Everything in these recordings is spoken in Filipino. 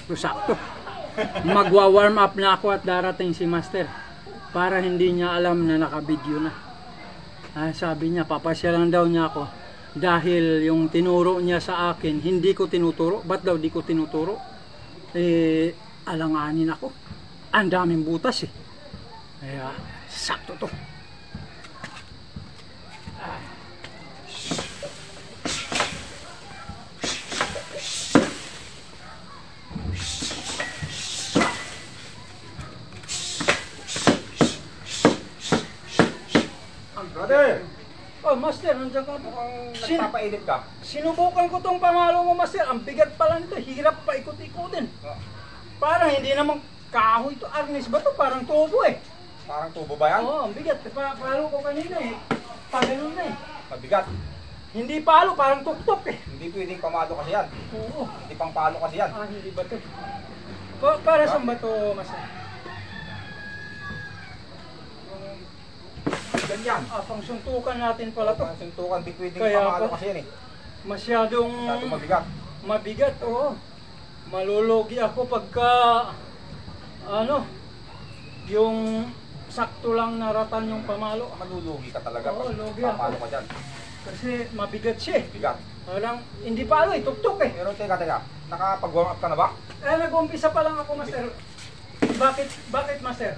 sakto-sakto. Magwa-warm up na ako at darating si Master. Para hindi niya alam na naka-video na. Sabi niya, papasyalan daw niya ako. Dahil yung tinuro niya sa akin, hindi ko tinuturo. Ba't daw di ko tinuturo? Alanganin ako. Ang daming butas eh. Kaya, sakto to. Brother! Oh, Master, nandiyan ka po. Nagpapainit ka? Sinubukan ko tong pamalo mo, Master. Ang bigat pala nito. Hirap pa ikot-ikotin. Parang hindi naman kahoy to. Arnis ba to? Parang tubo eh. Parang tubo ba yan? Oo, ang bigat. Palo ko kanina eh. Paganon na eh. Mabigat. Hindi palo, parang tuktok eh. Hindi pwedeng pamalo kasi yan. Oo. Hindi pang palo kasi yan. Hindi ba to? Para saan ba to, Master? Ganyan. Pang suntukan natin pala to. Pang suntukan, di pwedeng Kaya pamalo pa- kasi yan eh. Masyadong mabigat. Mabigat, oo. Malulugi ako pagka yung sakto lang naratan yung pamalo. Malulugi ka talaga Oo, pag lugi ako. papalo ka dyan. Kasi mabigat siya eh. Bigat. Walang, hindi palo eh, tuktok eh. Pero teka. Nakapag-warm up ka na ba? Nag-umpisa pa lang ako, Master. Bakit, Master?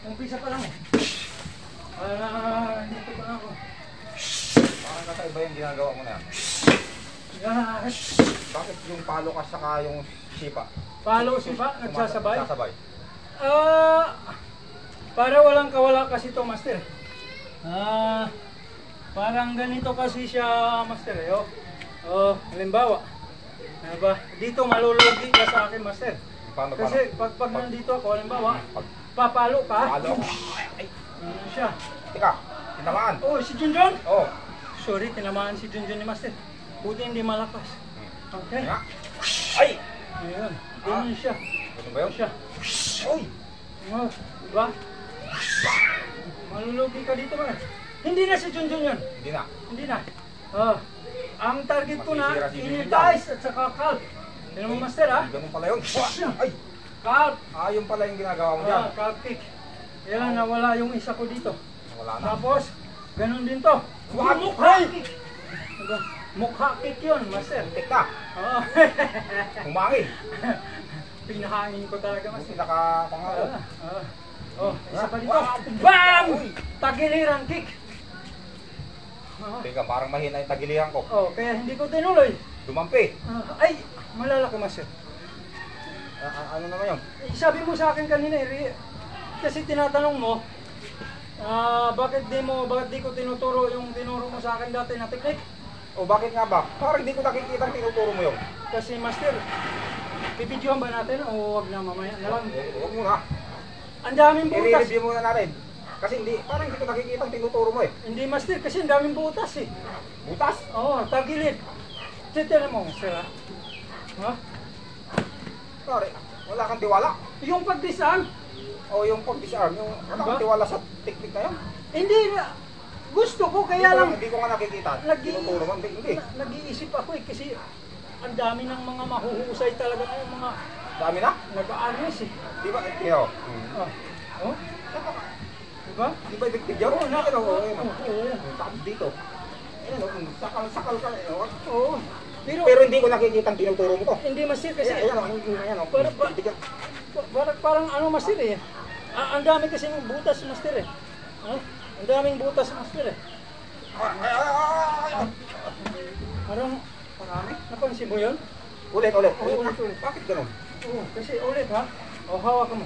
Umpisa pa lang eh. Dito pa lang ako. Parang nasa iba yung ginagawa mo na yan. Bakit yung palo ka saka yung sipa? Palo, sipa, nagsasabay? Nagsasabay. Para walang kawala kasi to, Master. Parang ganito kasi siya, Master. Halimbawa, dito malulugi ka sa akin, Master. Paano? Kasi pag nandito ako, halimbawa, papalo ka. Palo? Ay, Ano siya? teka, tinamaan. Oh, si Junjun? Oo. Sorry, tinamaan si Junjun ni Master. Buti hindi malakas. Okay. Nga. Ay! Ayun. Ganyan siya. Ano ba yun? Siya. Uy! Diba? Malulugi ka dito ba? Hindi na si Junjun yun. Hindi na. Ang target ko na, Masisira si Junjun initize at saka calf. Tignan mo, Master, ha? Ganun pala yun. Ay! Calf. Yun pala yung ginagawa mo dyan. Calf kick. Yan, nawala yung isa ko dito. Wala na. Tapos, ganun din to. Mukha kick. Mukha kick yun, Master. Tik na. Humangin. Pinahangin ko talaga, Master. Pinaka-pangalo. Isa pa dito. BAM! Tagiliran kick. Teka, parang mahina yung tagilihan ko. Kaya hindi ko tinuloy. Dumampi. Ay, malalaki, Master. Ano naman yun? Sabi mo sa akin kanina, kasi tinatanong mo, bakit di ko tinuturo yung tinuro mo sa akin dati na teknik? Bakit nga ba? Parang hindi ko nakikita ang tinuturo mo yun. Kasi, Master, pipidyohan ba natin o wag na mamaya na lang? Huwag mo na. Ang daming butas. I-review muna natin. Kasi parang hindi ko nakikita ang tinuturo mo eh. Hindi, Master, kasi ang daming butas eh. Butas? Oo, tagilid. Titignan mo, Master, ha? Sorry, wala kang tiwala. Yung pagdisarm, Yung pag-disarm, wala kang tiwala sa technique na yun. hindi na. Gusto ko, kaya lang. Hindi ko nga nakikita. Tinuturo mo, hindi. Nag-iisip ako eh, kasi ang dami ng mga mahuhusay talaga ng mga Dami na? nag-aarnes eh. Di ba? Iyo. Diba? Di ba effective yun? Oo, nakita ko. Oo. Tapos dito. Sakal-sakal ka. Oo. Pero hindi ko nakikita ang tinuturo mo to. Hindi, Master, kasi Ayan o. parang ano, Master eh. Ang dami kasi ng butas, Master eh. Ang daming butas, Master eh. Parang Marami? napansin mo yun? Ulit. Oo, ulit. Bakit ganun? Oo, kasi ulit ha. Hawak mo.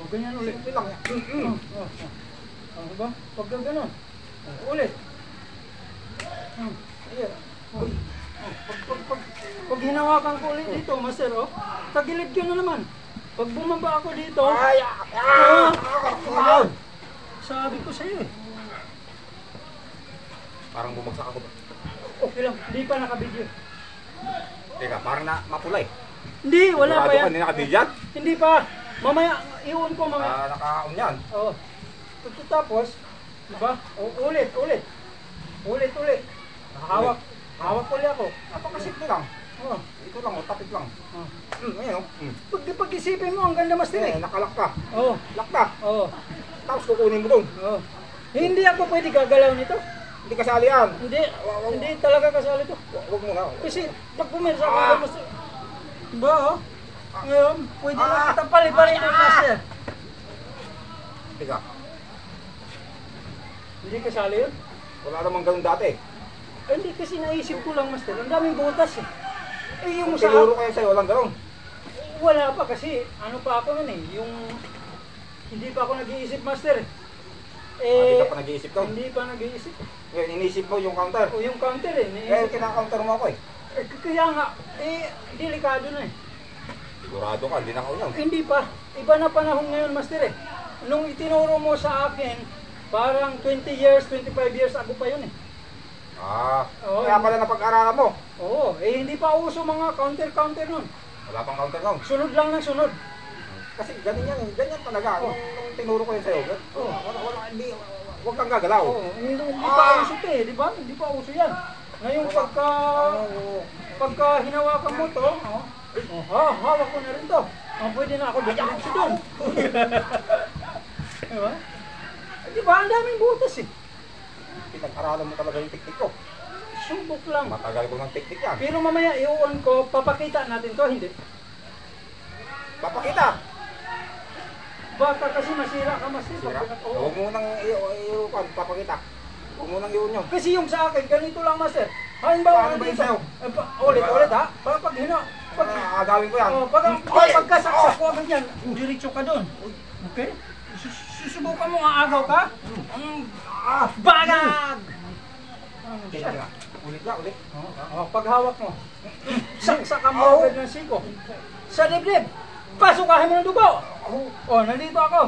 Ganyan ulit. Simple lang. Diba? Pag gano'n. Ulit. Ayan. Pag hinawakan ko ulit dito, Master, tagilid ka na naman. Pag bumaba ako dito, sabi ko sa'yo eh. Parang bumagsak ako. Okay lang, hindi pa nakabidyo. Teka, parang mapula eh. Hindi, wala pa yan. Hindi nakabidyo dyan? Hindi pa. Mamaya, iwan ko mamaya. Naka-on yan. Oo. Tapos, diba? Ulit. Hawak ulit ako. Napakasimple lang. Oo. Ito lang, tapit lang. Ayan, Pag-isipin mo, ang ganda master eh. nakalak ka. Oo. Lock ka. Oo. Tapos kukunin mo doon. Oo. Hindi ako pwede gagalaw nito. Hindi kasali yan. Hindi talaga kasali to. Huwag mo na. Kasi pag pumirsa ako, master. Ba, oh? Ngayon, pwede na kitang pali-pali ng master. Teka, Hindi kasali yun? wala namang ganun dati. Hindi kasi naisip ko lang, master. Ang daming butas eh. Eh, yung Kung sa... tinuro kayo sa'yo, walang ganun. Wala pa kasi, ano pa ako nun eh, yung... Hindi pa ako nag-iisip, master. Hindi ka pa nag-iisip doon. Hindi pa nag-iisip. Ngayon, inisip mo yung counter. O yung counter eh, Ngayon, naisip. kina-counter mo ako eh. Kaya nga, delikado na eh. Sigurado ka, hindi na ako yun. Hindi pa. Iba na panahon ngayon, master eh. Nung itinuro mo sa akin, parang 20 years, 25 years ago pa yun eh. Oo, kaya pala napag-aralan mo. Oo, hindi pa uso mga counter nun. Wala pang counter nun. Sunod lang ng sunod. Kasi ganyan talaga. Oh. Nung tinuro ko yun sa'yo, Oh. huwag kang gagalaw. Oo, hindi pa uso ito eh, di ba? Hindi pa uso yan. Ngayon pagka hinawakan mo to, hawak ko na rin to. Pwede na ako diretso doon. Diba? Di ba? Ang daming butas eh. Pinag-aralan mo talaga yung teknik ko. Subok lang. Matagal ko ng teknik yan. Pero mamaya i-on ko, papakita natin to, hindi? Papakita! Baka kasi masira ka, masira. Sira? Oo. Huwag mo nang papakita. Huwag mo nang iyon yun. Kasi yung sa akin, ganito lang, master. Halimbawa, Paano ba yun sa'yo? Ulit ha? Pag Agawin ko yan. pagkasaksak ko agad yan, diretso ka doon. Okay? Susubukan mo aagaw ka? Bagag! Tingnan nga. Ulit na, ulit. Paghawak mo, saksakan mo agad ng siko. Sa dibdib, pasukahin mo ng dugo. Nandito ako.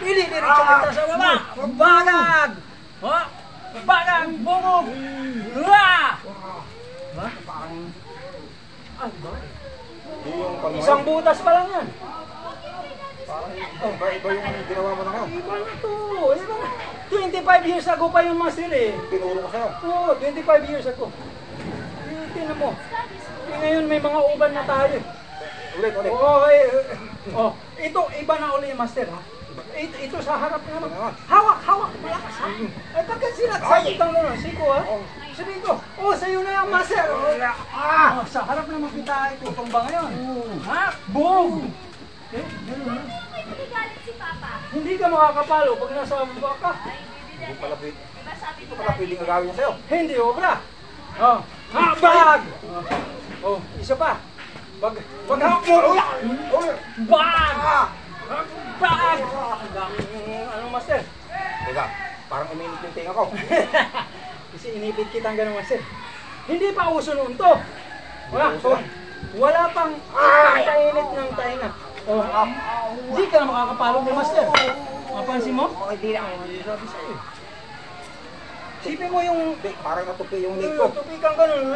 Diretso kita sa baba. Bagag! Bagag! Bumog! Parang Ay, ba? yung pag Isang butas pa lang yan. Parang iba yung ginawa mo na ngayon. Iba na to. Iba na. 25 years ago pa yung master eh. Tinuro ko sa'yo. Oo, 25 years ago. Tingnan mo. Ngayon may mga uban na tayo. Ulit. Ito, iba na uli yung master ha. Ito sa harap naman. Hawak. Malakas ha. Ay, pagka sinasabit ang gano'n. Siko ha. Sabihin ko, sa'yo na yung master. Sa harap naman kita itutumba ngayon. Ha? Boom! Ganun ha. Hindi galit si Papa. Hindi ka makakapalo pag nasa baba ka. Hindi pala Diba sabi mo pwedeng agawin niya sa'yo. Hindi obra. Bag! Isa pa. Bag mo. Bag! Bag! Ano master? Teka, parang uminit yung tinga ko. Kasi inipit kitang ganun master. Hindi pa uso noon to. Wala pang tainit ng tainga. Hindi ka na makakapalo ni master. Mapansin mo? Hindi na. Sabi sa'yo. Sipin mo yung... Parang natupi yung leg ko. Tupi kang ganun.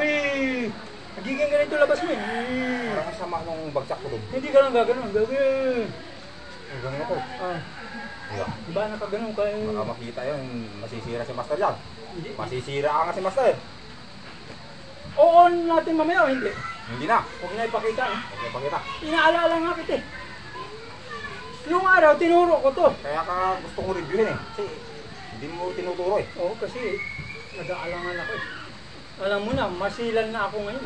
Nagiging ganito labas mo eh. Parang sama nung bagsak ko doon. Hindi ka lang gaganon. Gagawin. Ganun ako. Diba nakaganon ka yung... Baka makita yun, masisira si Master yan. Hindi. Masisira nga si Master. O-on natin mamaya o hindi? Hindi na. Huwag na ipakita. Huwag na pakita. Inaalala nga kita eh. Yung araw, tinuro ko to. Kaya ka gusto kong reviewin eh. Kasi hindi mo tinuturo eh. Oo, kasi nag-aalangan ako eh. Alam mo na, masilan na ako ngayon.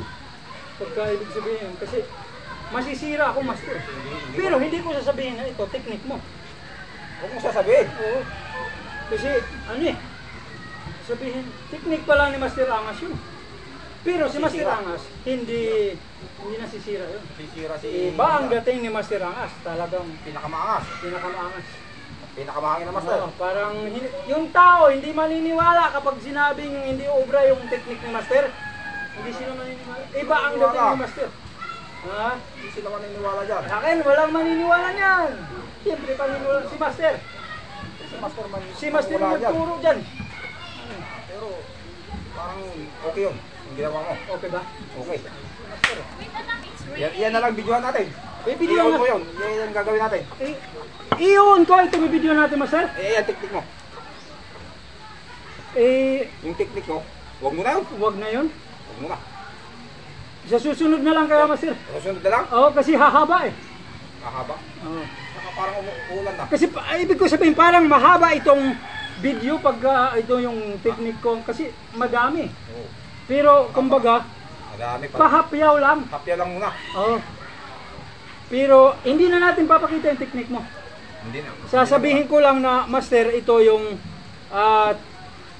Pagka ibig sabihin, kasi masisira ako, master. Pero hindi ko sasabihin na ito, technique mo. Huwag mo sasabihin. Oo. Kasi, ano eh, sabihin, technique pala ni Master Angas yun. Pero si Master Angas, hindi nasisira yun. Masisira si... Iba ang dating ni Master Angas, talagang Pinakamaangas. pinakamaangas. Pinakamahangin na Master. Parang yung tao hindi maniniwala kapag sinabing hindi obra yung technique ni Master. Hindi sila maniniwala. Iba ang dating ni Master. Ha? Hindi sila maniniwala dyan. Sa akin, walang maniniwala niyan. Siyempre, paniniwala si Master. Si Master man. Si Master wala yung nagturo dyan. Pero parang okay yun. Yung ginawa mo. Okay ba? Okay. Wait, anak, it's raining. Yan na lang videohan natin. Video I-on na. mo yun. Yan yung gagawin natin. I-on ko ito may video natin, Master. Yan technique mo. Yung technique mo. Huwag mo na yun. Huwag na yun. Huwag mo na. Sa susunod na lang kaya, Master. Susunod na lang? Oo, kasi hahaba eh. Mahaba. Oo. Saka parang umuulan na. Kasi ibig ko sabihin parang mahaba itong video pag ito yung technique ko kasi madami. Oo. Pero kumbaga, Madami pa. pahapyaw lang. Hapya lang muna. Oo. Pero hindi na natin papakita yung technique mo. Hindi na. Sasabihin ko lang na, Master, ito yung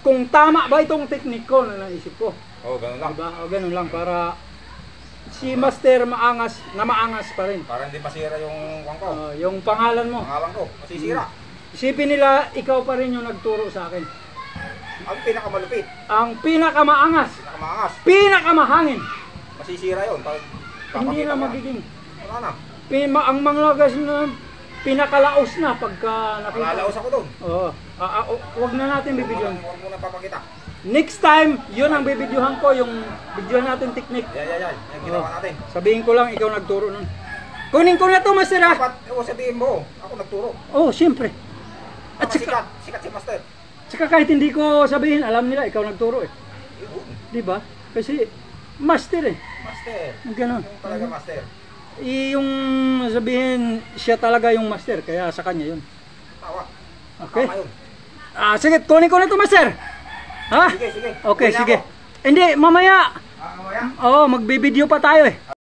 kung tama ba itong technique ko na naisip ko. Oo, ganun lang. Diba? O ganun lang para si Master maangas pa rin. Para hindi masira yung kuwan ko. Yung pangalan mo. Pangalan ko. Masisira. Isipin nila, ikaw pa rin yung nagturo sa akin. Ang pinakamalupit. Ang pinakamaangas, Pinakamaangas. pinakamahangin. Masisira yun. Pag Hindi papakita na mo. magiging. Wala na. Ang mga gas na pinakalaos na pagka nakita. Malalaos ako doon. Oo. Huwag na natin bibidyohan. Huwag mo na papakita. Next time, yun ang bibidyohan ko, yung videohan natin technique. Yan. Yung ginawa natin. Sabihin ko lang, ikaw nagturo nun. Kunin ko na to, Master, ha? Dapat, sabihin mo. Ako nagturo. Oh, siyempre. At At saka, sikat si Master. saka kahit hindi ko sabihin, alam nila, ikaw nagturo eh. Yun. Di ba? Kasi, Master eh. Master. Ganon. Yung talaga Master. Yung sabihin, siya talaga yung Master, kaya sa kanya yun. Tawa. Okay? Tama yun. Sige, kunin ko na to, Master. Ha? Sige. Okay, Uwi na sige. ako. Hindi, mamaya. Mamaya. Oo, magbibideo pa tayo eh.